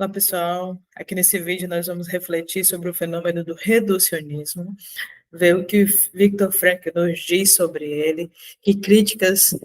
Olá, pessoal. Aqui nesse vídeo nós vamos refletir sobre o fenômeno do reducionismo, ver o que Viktor Frankl nos diz sobre ele, que críticas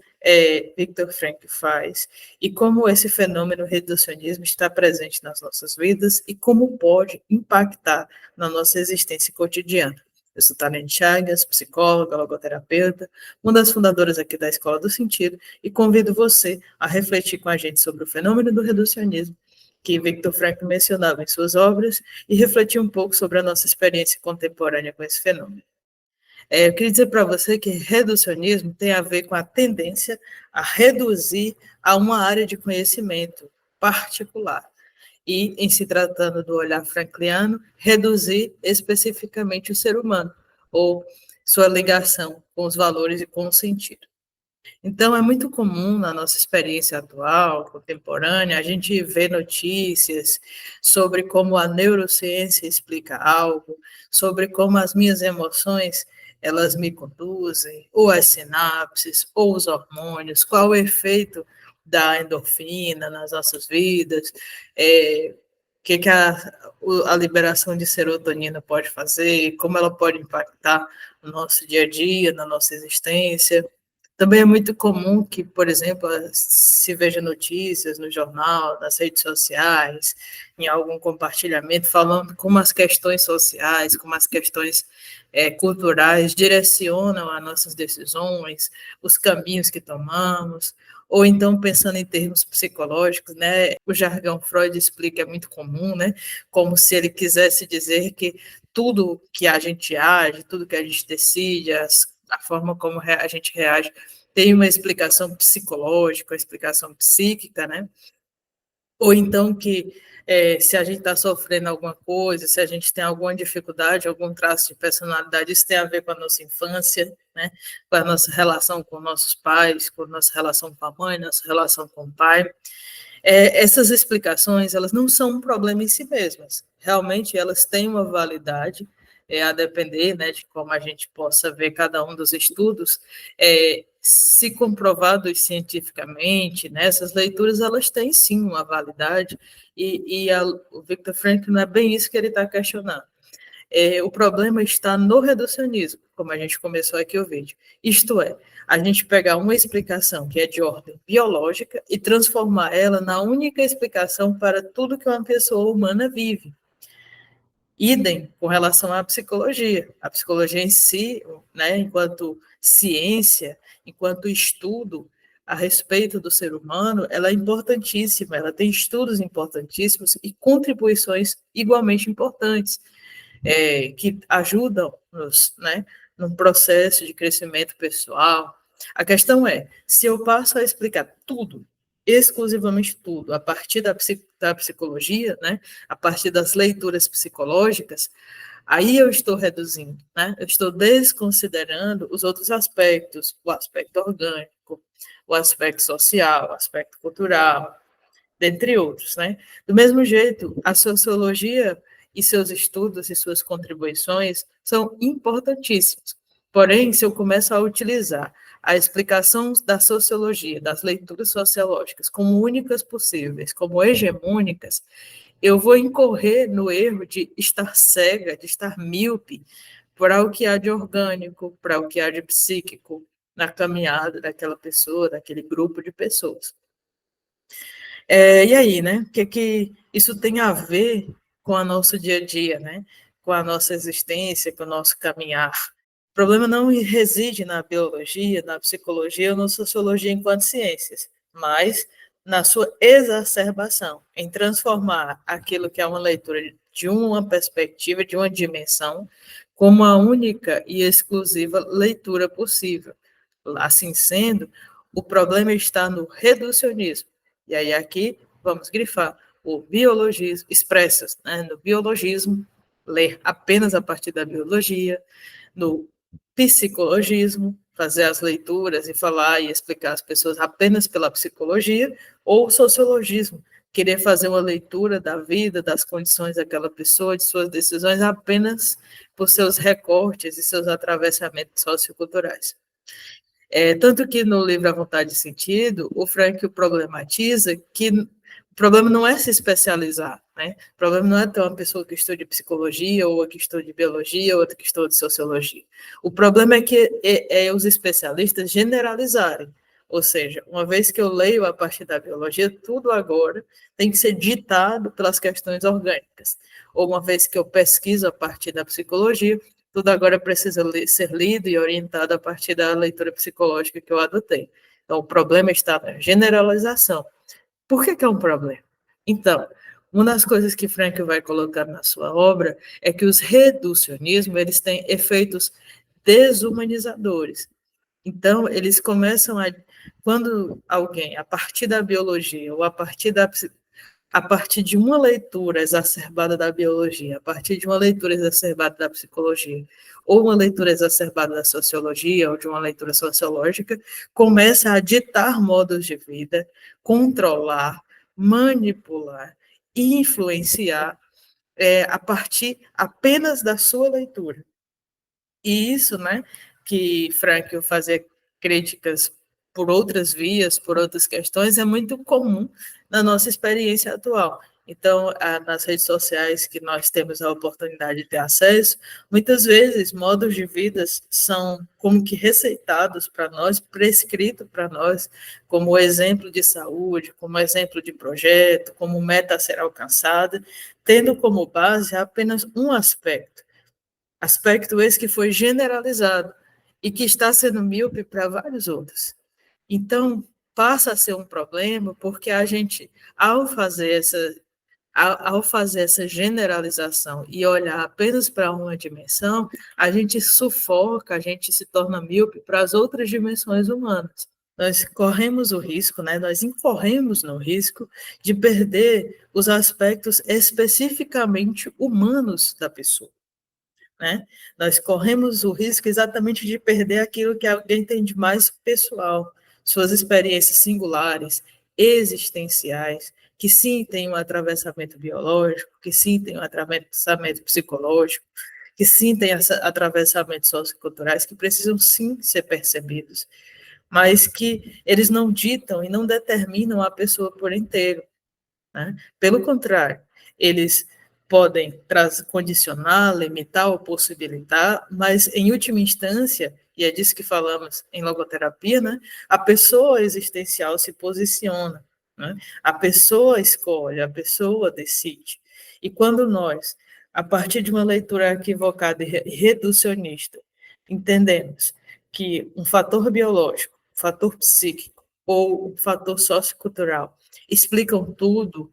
Viktor Frankl faz, e como esse fenômeno reducionismo está presente nas nossas vidas e como pode impactar na nossa existência cotidiana. Eu sou Tânia Chagas, psicóloga, logoterapeuta, uma das fundadoras aqui da Escola do Sentido, e convido você a refletir com a gente sobre o fenômeno do reducionismo que Viktor Frankl mencionava em suas obras e refletir um pouco sobre a nossa experiência contemporânea com esse fenômeno. Eu queria dizer para você que reducionismo tem a ver com a tendência a reduzir a uma área de conhecimento particular. E, em se tratando do olhar frankliano, reduzir especificamente o ser humano, ou sua ligação com os valores e com o sentido. Então, é muito comum na nossa experiência atual, contemporânea, a gente ver notícias sobre como a neurociência explica algo, sobre como as minhas emoções elas me conduzem, ou as sinapses, ou os hormônios, qual o efeito da endorfina nas nossas vidas, que a liberação de serotonina pode fazer, como ela pode impactar no nosso dia a dia, na nossa existência. Também é muito comum que, por exemplo, se veja notícias no jornal, nas redes sociais, em algum compartilhamento, falando como as questões sociais, como as questões culturais direcionam as nossas decisões, os caminhos que tomamos, ou então pensando em termos psicológicos, né? O jargão Freud explica, é muito comum, né? Como se ele quisesse dizer que tudo que a gente age, tudo que a gente decide, a forma como a gente reage tem uma explicação psicológica, uma explicação psíquica, né? Ou então que se a gente está sofrendo alguma coisa, se a gente tem alguma dificuldade, algum traço de personalidade, isso tem a ver com a nossa infância, né? Com a nossa relação com nossos pais, com a nossa relação com a mãe, nossa relação com o pai. Essas explicações, elas não são um problema em si mesmas. Realmente, elas têm uma validade, a depender, né, de como a gente possa ver cada um dos estudos, se comprovados cientificamente, né, essas leituras, elas têm sim uma validade, o Viktor Frankl não é bem isso que ele está questionando. O problema está no reducionismo, como a gente começou aqui o vídeo. Isto é, a gente pegar uma explicação que é de ordem biológica e transformar ela na única explicação para tudo que uma pessoa humana vive. Idem com relação à psicologia. A psicologia em si, né, enquanto ciência, enquanto estudo a respeito do ser humano, ela é importantíssima, ela tem estudos importantíssimos e contribuições igualmente importantes que ajudam-nos, né, no processo de crescimento pessoal. A questão é, se eu passo a explicar tudo, exclusivamente tudo, a partir da psicologia, né, a partir das leituras psicológicas, aí eu estou reduzindo, né, eu estou desconsiderando os outros aspectos, o aspecto orgânico, o aspecto social, o aspecto cultural, dentre outros, né? Do mesmo jeito, a sociologia e seus estudos e suas contribuições são importantíssimos. Porém, se eu começo a utilizar a explicação da sociologia, das leituras sociológicas, como únicas possíveis, como hegemônicas, eu vou incorrer no erro de estar cega, de estar míope para o que há de orgânico, para o que há de psíquico na caminhada daquela pessoa, daquele grupo de pessoas. E aí, né? O que isso tem a ver com o nosso dia a dia, né? Com a nossa existência, com o nosso caminhar. O problema não reside na biologia, na psicologia ou na sociologia enquanto ciências, mas na sua exacerbação, em transformar aquilo que é uma leitura de uma perspectiva, de uma dimensão, como a única e exclusiva leitura possível. Assim sendo, o problema está no reducionismo. E aí aqui vamos grifar o biologismo, expressas, né, no biologismo, ler apenas a partir da biologia, no psicologismo, fazer as leituras e falar e explicar às pessoas apenas pela psicologia, ou sociologismo, querer fazer uma leitura da vida, das condições daquela pessoa, de suas decisões, apenas por seus recortes e seus atravessamentos socioculturais. Tanto que no livro A Vontade de Sentido, o Frankl problematiza que O problema não é se especializar, né? O problema não é ter uma pessoa que estude psicologia, ou que estude biologia, ou outra que estude sociologia. O problema é que os especialistas generalizarem. Ou seja, uma vez que eu leio a partir da biologia, tudo agora tem que ser ditado pelas questões orgânicas. Ou uma vez que eu pesquiso a partir da psicologia, tudo agora precisa ser lido e orientado a partir da leitura psicológica que eu adotei. Então, o problema está na generalização. Por que é um problema? Então, uma das coisas que Frank vai colocar na sua obra é que os reducionismos eles têm efeitos desumanizadores. Então, eles começam a, quando alguém, a partir da biologia ou a partir de uma leitura exacerbada da biologia, a partir de uma leitura exacerbada da psicologia, ou uma leitura exacerbada da sociologia, ou de uma leitura sociológica, começa a ditar modos de vida, controlar, manipular e influenciar a partir apenas da sua leitura. E isso, né, que Frankl fazia críticas por outras vias, por outras questões, é muito comum na nossa experiência atual. Então, nas redes sociais que nós temos a oportunidade de ter acesso, muitas vezes modos de vida são como que receitados para nós, prescritos para nós, como exemplo de saúde, como exemplo de projeto, como meta a ser alcançada, tendo como base apenas um aspecto esse que foi generalizado e que está sendo míope para vários outros. Então, passa a ser um problema porque a gente, ao fazer essa generalização e olhar apenas para uma dimensão, a gente sufoca, a gente se torna míope para as outras dimensões humanas. Nós corremos o risco, né, nós incorremos no risco de perder os aspectos especificamente humanos da pessoa. Né? Nós corremos o risco exatamente de perder aquilo que alguém tem de mais pessoal, suas experiências singulares, existenciais, que sim tem um atravessamento biológico, que sim tem um atravessamento psicológico, que sim tem atravessamentos socioculturais que precisam sim ser percebidos, mas que eles não ditam e não determinam a pessoa por inteiro. Né? Pelo contrário, eles podem condicionar, limitar ou possibilitar, mas, em última instância, e é disso que falamos em logoterapia, né, a pessoa existencial se posiciona, né? A pessoa escolhe, a pessoa decide. E quando nós, a partir de uma leitura equivocada e reducionista, entendemos que um fator biológico, um fator psíquico ou um fator sociocultural explicam tudo,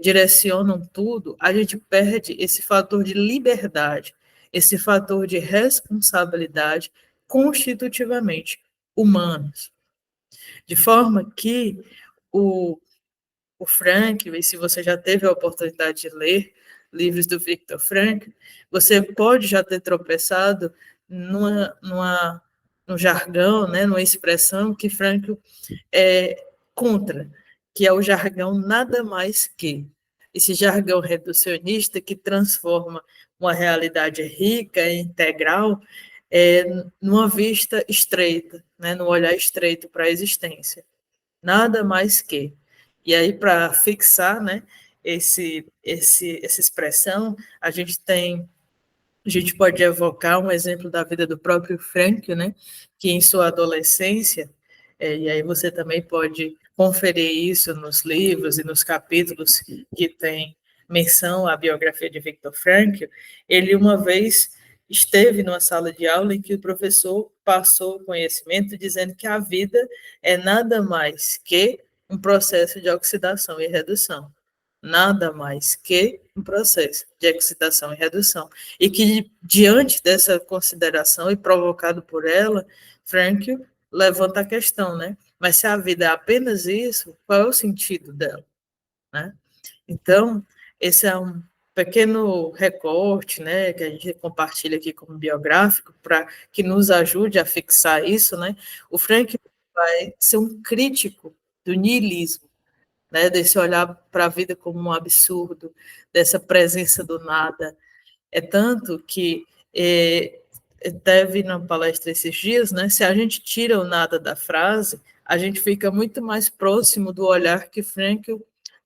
direcionam tudo, a gente perde esse fator de liberdade, esse fator de responsabilidade constitutivamente humanos. De forma que o, o Frankl, e se você já teve a oportunidade de ler livros do Viktor Frankl, você pode já ter tropeçado num jargão, né, numa expressão que Frankl é contra, que é o jargão nada mais que. Esse jargão reducionista que transforma uma realidade rica e integral numa vista estreita, né, num olhar estreito para a existência. Nada mais que. E aí, para fixar, né, essa expressão, a gente pode evocar um exemplo da vida do próprio Frankl, né, que em sua adolescência, e aí você também pode conferir isso nos livros e nos capítulos que tem menção à biografia de Viktor Frankl, ele uma vez esteve numa sala de aula em que o professor passou o conhecimento dizendo que a vida é nada mais que um processo de oxidação e redução. Nada mais que um processo de oxidação e redução. E que, diante dessa consideração e provocado por ela, Frankl levanta a questão, né? Mas se a vida é apenas isso, qual é o sentido dela? Né? Então, esse é um pequeno recorte, né, que a gente compartilha aqui como biográfico, para que nos ajude a fixar isso, né? O Frankl vai ser um crítico do niilismo, né, desse olhar para a vida como um absurdo, dessa presença do nada. É tanto que teve na palestra esses dias, né, se a gente tira o nada da frase, a gente fica muito mais próximo do olhar que Frankl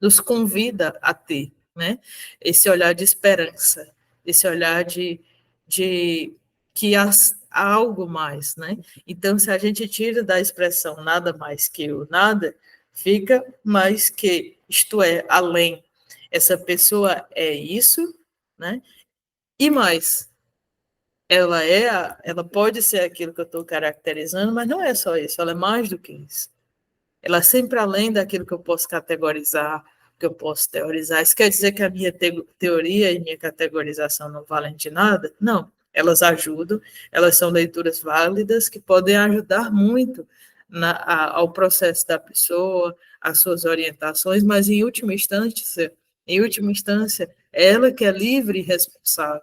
nos convida a ter, né? Esse olhar de esperança, esse olhar de que há algo mais, né? Então, se a gente tira da expressão nada mais que o nada, fica mais que, isto é, além. Essa pessoa é isso, né? E mais, ela pode ser aquilo que eu estou caracterizando, mas não é só isso, ela é mais do que isso. Ela é sempre além daquilo que eu posso categorizar, que eu posso teorizar. Isso quer dizer que a minha teoria e minha categorização não valem de nada? Não, elas ajudam, elas são leituras válidas que podem ajudar muito ao processo da pessoa, às suas orientações, mas em última instância, é ela que é livre e responsável,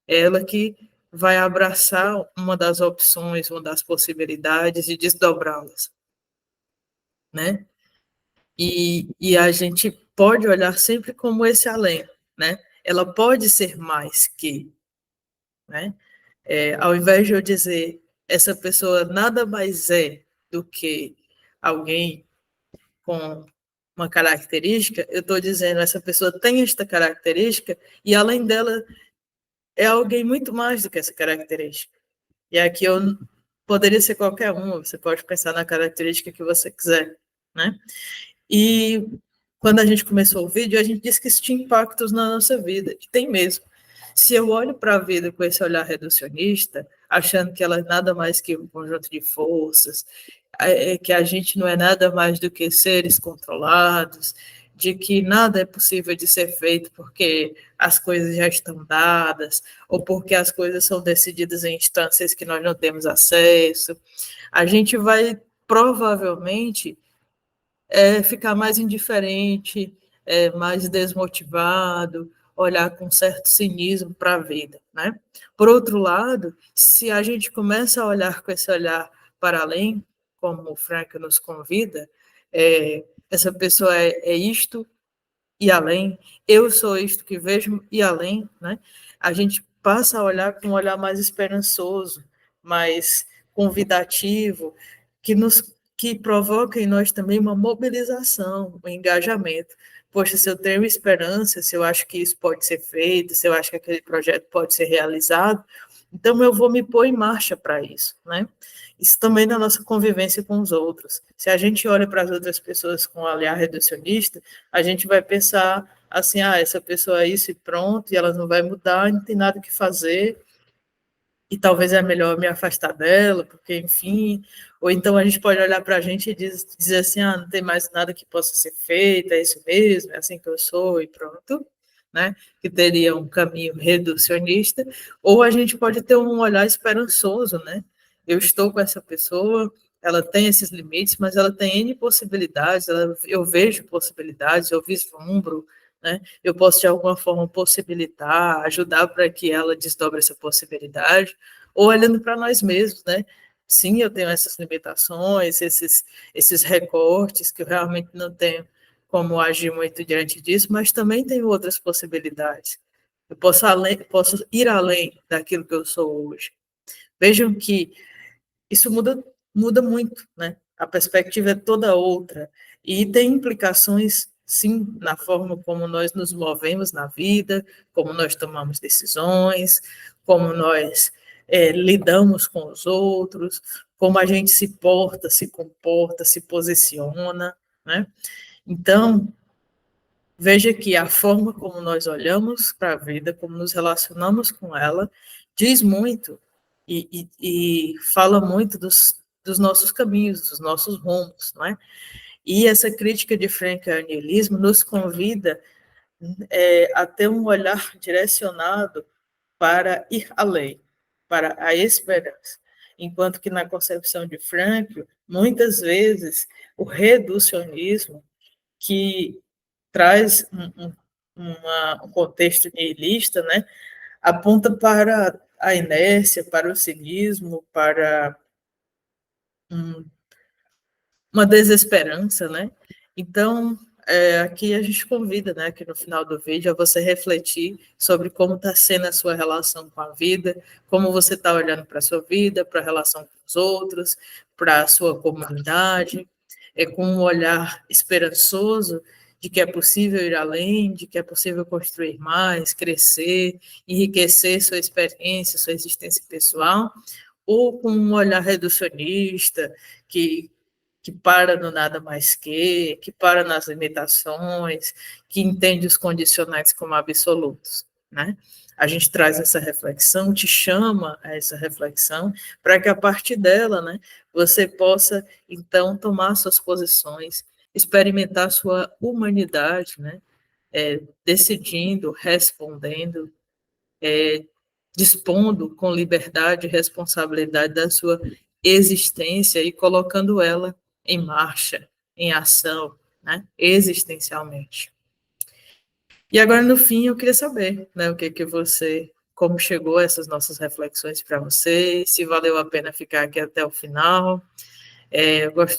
é ela que vai abraçar uma das opções, uma das possibilidades e desdobrá-las, né? E a gente pode olhar sempre como esse além, né? Ela pode ser mais que, né? Ao invés de eu dizer essa pessoa nada mais é do que alguém com uma característica, eu estou dizendo essa pessoa tem esta característica e além dela é alguém muito mais do que essa característica. E aqui eu poderia ser qualquer uma, você pode pensar na característica que você quiser, né? E quando a gente começou o vídeo, a gente disse que isso tinha impactos na nossa vida, e tem mesmo. Se eu olho para a vida com esse olhar reducionista, achando que ela é nada mais que um conjunto de forças, que a gente não é nada mais do que seres controlados, de que nada é possível de ser feito porque as coisas já estão dadas, ou porque as coisas são decididas em instâncias que nós não temos acesso, a gente vai provavelmente ficar mais indiferente, mais desmotivado, olhar com certo cinismo para a vida, né? Por outro lado, se a gente começa a olhar com esse olhar para além, como o Frank nos convida, essa pessoa é isto e além, eu sou isto que vejo e além, né? A gente passa a olhar com um olhar mais esperançoso, mais convidativo, que provoca em nós também uma mobilização, um engajamento. Poxa, se eu tenho esperança, se eu acho que isso pode ser feito, se eu acho que aquele projeto pode ser realizado, então eu vou me pôr em marcha para isso, né? Isso também na nossa convivência com os outros. Se a gente olha para as outras pessoas com um olhar reducionista, a gente vai pensar assim, essa pessoa é isso e pronto, e ela não vai mudar, não tem nada que fazer, e talvez é melhor me afastar dela, porque, enfim, ou então a gente pode olhar para a gente e dizer assim, não tem mais nada que possa ser feito, é isso mesmo, é assim que eu sou, e pronto, né? Que teria um caminho reducionista, ou a gente pode ter um olhar esperançoso, né? Eu estou com essa pessoa, ela tem esses limites, mas ela tem N possibilidades, eu vejo possibilidades, eu vislumbro, né? Eu posso, de alguma forma, possibilitar, ajudar para que ela desdobre essa possibilidade, ou olhando para nós mesmos, né? Sim, eu tenho essas limitações, esses recortes, que eu realmente não tenho como agir muito diante disso, mas também tenho outras possibilidades. Eu posso ir além daquilo que eu sou hoje. Vejam que isso muda muito, né? A perspectiva é toda outra e tem implicações, sim, na forma como nós nos movemos na vida, como nós tomamos decisões, como nós lidamos com os outros, como a gente se porta, se comporta, se posiciona, né? Então, veja que a forma como nós olhamos para a vida, como nos relacionamos com ela, diz muito e fala muito dos nossos caminhos, dos nossos rumos, não é? E essa crítica de Frank ao niilismo nos convida a ter um olhar direcionado para ir além, para a esperança. Enquanto que na concepção de Frank, muitas vezes o reducionismo, que traz um contexto nihilista, né, aponta para a inércia, para o cinismo, para um, uma desesperança, né? Então, aqui a gente convida, né, aqui no final do vídeo, a você refletir sobre como está sendo a sua relação com a vida, como você está olhando para a sua vida, para a relação com os outros, para a sua comunidade, com um olhar esperançoso de que é possível ir além, de que é possível construir mais, crescer, enriquecer sua experiência, sua existência pessoal, ou com um olhar reducionista, que, que para no nada mais que para nas limitações, que entende os condicionais como absolutos, né? A gente traz essa reflexão, te chama a essa reflexão, para que a partir dela, né, você possa, então, tomar suas posições, experimentar sua humanidade, né, decidindo, respondendo, dispondo com liberdade e responsabilidade da sua existência e colocando ela em marcha, em ação, né, existencialmente. E agora, no fim, eu queria saber, né, o que que você, como chegou essas nossas reflexões para você, se valeu a pena ficar aqui até o final.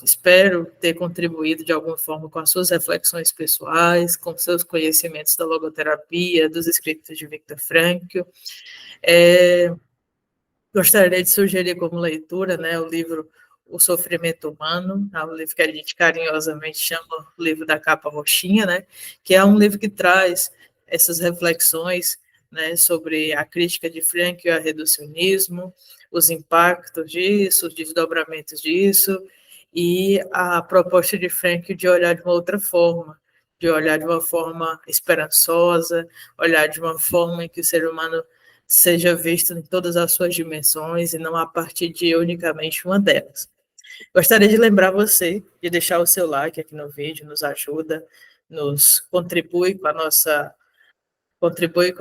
Espero ter contribuído de alguma forma com as suas reflexões pessoais, com seus conhecimentos da logoterapia, dos escritos de Viktor Frankl. Gostaria de sugerir como leitura, né, o livro O Sofrimento Humano, é um livro que a gente carinhosamente chama o livro da capa roxinha, né, que é um livro que traz essas reflexões, né, sobre a crítica de Frankl ao reducionismo, os impactos disso, os desdobramentos disso, e a proposta de Frankl de olhar de uma outra forma, de olhar de uma forma esperançosa, olhar de uma forma em que o ser humano seja visto em todas as suas dimensões e não a partir de unicamente uma delas. Gostaria de lembrar você de deixar o seu like aqui no vídeo, nos ajuda, nos contribui com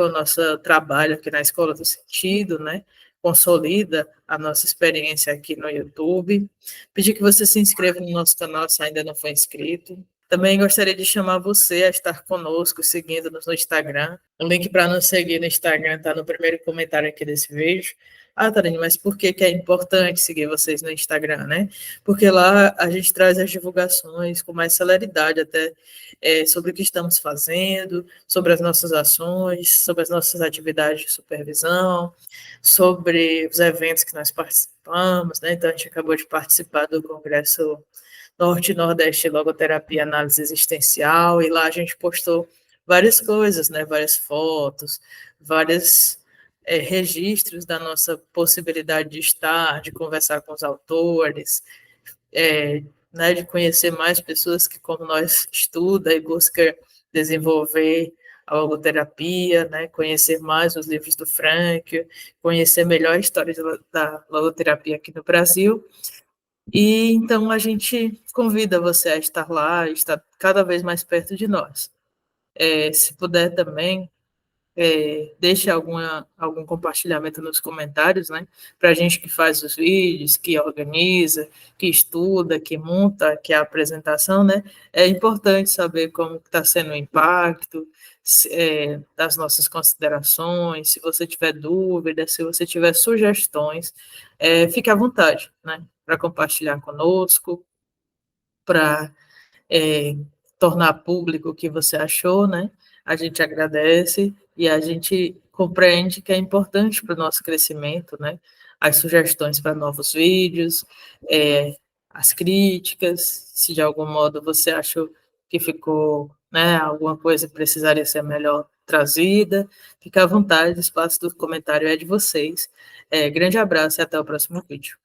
o nosso trabalho aqui na Escola do Sentido, né? Consolida a nossa experiência aqui no YouTube. Pedir que você se inscreva no nosso canal se ainda não for inscrito. Também gostaria de chamar você a estar conosco, seguindo-nos no Instagram. O link para nos seguir no Instagram está no primeiro comentário aqui desse vídeo. Ah, Tarine, mas por que é importante seguir vocês no Instagram, né? Porque lá a gente traz as divulgações com mais celeridade até sobre o que estamos fazendo, sobre as nossas ações, sobre as nossas atividades de supervisão, sobre os eventos que nós participamos, né? Então, a gente acabou de participar do Congresso Norte e Nordeste Logoterapia Análise Existencial, e lá a gente postou várias coisas, né? Várias fotos, vários registros da nossa possibilidade de estar, de conversar com os autores, né, de conhecer mais pessoas que, como nós, estuda e busca desenvolver a logoterapia, né, conhecer mais os livros do Frankl, conhecer melhor a história da logoterapia aqui no Brasil. E então a gente convida você a estar lá, estar cada vez mais perto de nós. Se puder também, deixe algum compartilhamento nos comentários, né? Para a gente que faz os vídeos, que organiza, que estuda, que monta, que é a apresentação, né? É importante saber como está sendo o impacto das nossas considerações. Se você tiver dúvidas, se você tiver sugestões, fique à vontade, né? Para compartilhar conosco, para tornar público o que você achou, né? A gente agradece e a gente compreende que é importante para o nosso crescimento, né? As sugestões para novos vídeos, as críticas, se de algum modo você achou que ficou, né, alguma coisa que precisaria ser melhor trazida, fique à vontade, o espaço do comentário é de vocês. Grande abraço e até o próximo vídeo.